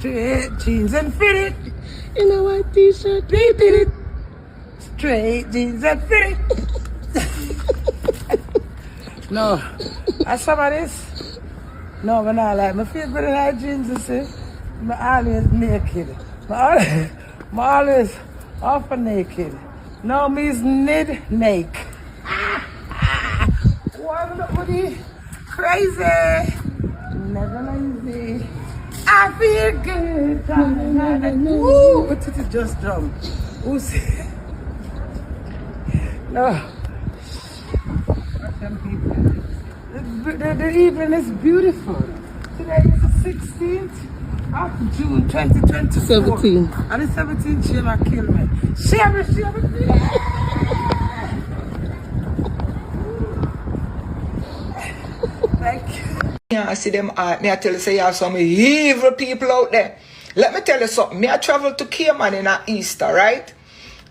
Straight jeans and fitted. In a white t-shirt. Beat it. Straight jeans and fitted. No. I some of this. No, but not like my favorite like jeans and say. I always naked. I always offer naked. No, me's naked. Warming up with it. Crazy. Never lazy. I feel good. Woo! But it just drum. Who said? No. The evening is beautiful. Today is the 16th of June 2024. 17. And the 17th, Sheila kill me. Sheila. Thank you. Yeah, I see them me I tell you, say you have some evil people out there. Let me tell you something. Me I travel to Cayman in a Easter, right?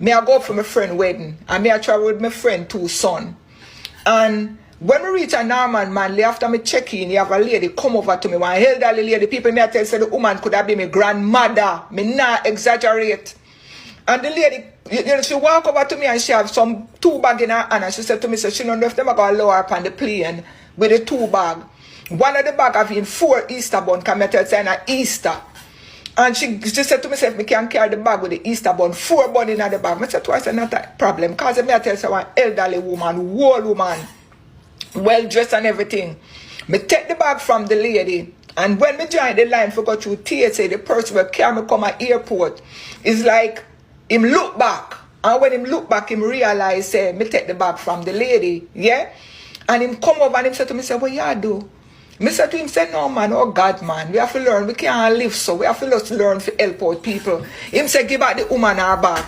Me I go for my friend wedding. And me I travel with my friend two son. And when we reach a Norman Manley, after me check in, you have a lady come over to me, one elderly lady. People me I tell you, say the woman could have been my grandmother. Me not exaggerate. And the lady, you know, she walk over to me and she have some 2 bag in her hand. And she said to me, so she don't know if them are going to lower up on the plane with the 2 bag. One of the bag have been 4 Easter bun, come I tell you, say Easter. And she said to me, if me can carry the bag with the Easter bun, 4 bun in the bag. I said to her, I said, not a problem. Because me I tell you, one elderly woman, old woman, well dressed and everything. Me take the bag from the lady. And when me join the line for go through TSA, the person will carry me come at airport. It's like, him look back. And when him look back, him realize, say, me take the bag from the lady. Yeah? And him come over and him say to me, say, what you do? Me say to him, say, no man, oh God man, we have to learn, we can't live so, we have to just learn to help out people. Him say, give back the woman her bag.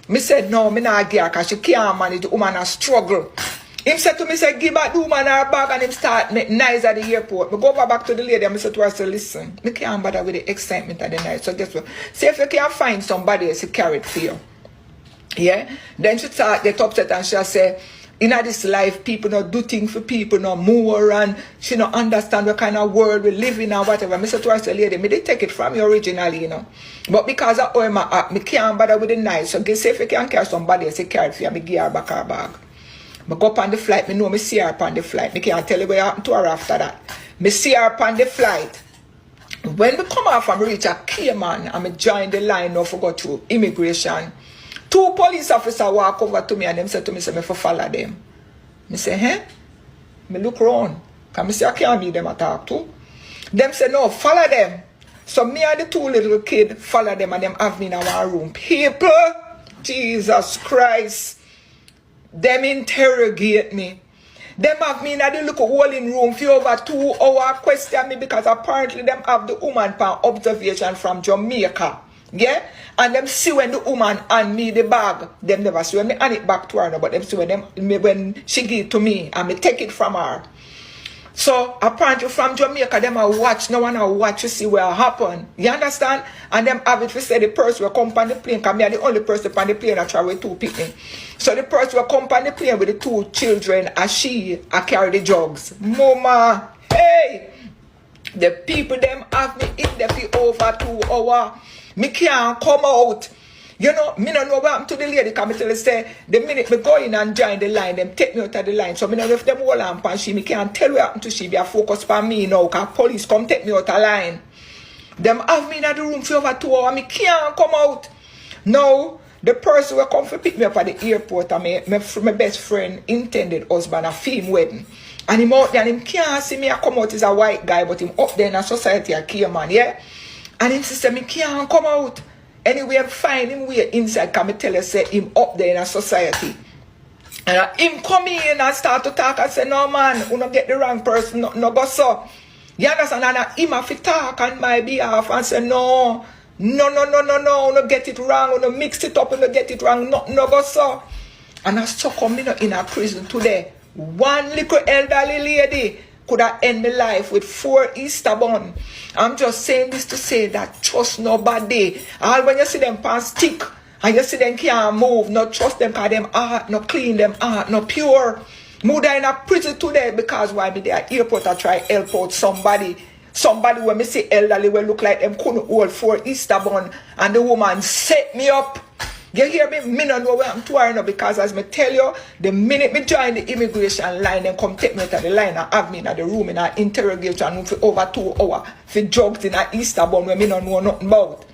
Me said, no, me not give her, because she can't manage, the woman has struggle. Him said to me, say, give back the woman her bag, and him start make nice at the airport. Me go back to the lady, and me say to her, say, listen, me can't bother with the excitement of the night, so guess what? Say if you can't find somebody else to carry it for you. Yeah? Then she start get upset, and she'll say, in this life, people not do things for people no more, and she not understand what kind of world we live in and whatever. I said to her, say, lady, me they take it from you originally, you know. But because of all my act, me can't bother with the night. So say if you can carry somebody else, carry it for you, me give her back her bag. Me go up on the flight, me know me see her up on the flight. Me can't tell you what happened to her after that. Me see her up on the flight. When we come off and reach a Cayman, and me join the line now for go through immigration, 2 police officers walk over to me and them say to me, say, me for follow them. Me say, eh? Me look around. Because me say, I can't meet them at talk to. Them say, no, follow them. So me and the 2 little kids follow them and them have me in our room. People, Jesus Christ, them interrogate me. Them have me in the little holding room for over 2 hours question me because apparently them have the woman pan observation from Jamaica. Yeah? And them see when the woman hand me the bag, them never see when me hand it back to her, no, but them see when she give it to me and me take it from her. So apparently from Jamaica, them a watch, no one a watch to see what happen. You understand? And them have it to say the person will come on the plane, because me are the only person on the plane that travel with 2 people. So the person will come on the plane with the 2 children and she a carry the drugs. Mama, hey! The people them have me in there for over 2 hours. Me can't come out. You know, me don't know what happened to the lady, because me tell her, say, the minute me go in and join the line, them take me out of the line. So me know if them hold on pan she, me can't tell what happened to she, be a focus on me now, because police come take me out of the line. Them have me in the room for over 2 hours, me can't come out. Now, the person will come to pick me up at the airport, and my best friend intended husband a film wedding. And him out there, and him can't see me I come out as a white guy, but him up there in a society a Cayman, yeah? And him said, me can't come out. Anyway, I'm find him way inside, can me tell you, say, him up there in a society. And him come in and start to talk and say, no man, you don't get the wrong person, no go so. You understand? And him have to talk on my behalf and say, no, you don't get it wrong, you don't mix it up, you don't get it wrong, no go so. And I stuck on me in a prison today. One little elderly lady could have ended my life with 4 Easter bun. I'm just saying this to say that trust nobody. All when you see them pan stick and you see them can't move, not trust them because them heart not clean, them heart not pure. Move in a prison today because why me there airport I try help out somebody Somebody when me see elderly will look like them couldn't hold 4 Easter bun and the woman set me up. You hear me? Me don't know where I'm touring because as me tell you, the minute me join the immigration line, then come take me to the line and have me in the room in an interrogation for over 2 hours for drugs in an Easter bun where me don't know nothing about.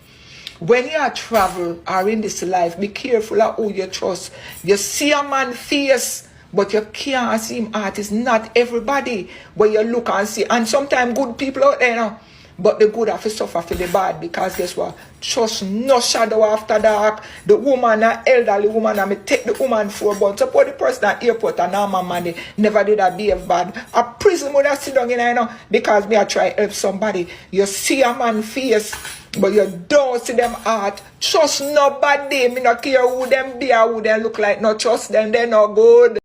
When you travel or in this life, be careful of who you trust. You see a man face, but you can't see him heart. It's not everybody where you look and see. And sometimes good people out there now. But the good have to suffer for the bad because guess what? Trust no shadow after dark. The woman, an elderly woman, and me take the woman 4 months. Suppose the person at airport and now my money never did that behave bad. A prison would have sit down in there, you know, because me I try help somebody. You see a man face, but you don't see them heart. Trust nobody. Me not care who them be or who them look like. No trust them, they no good.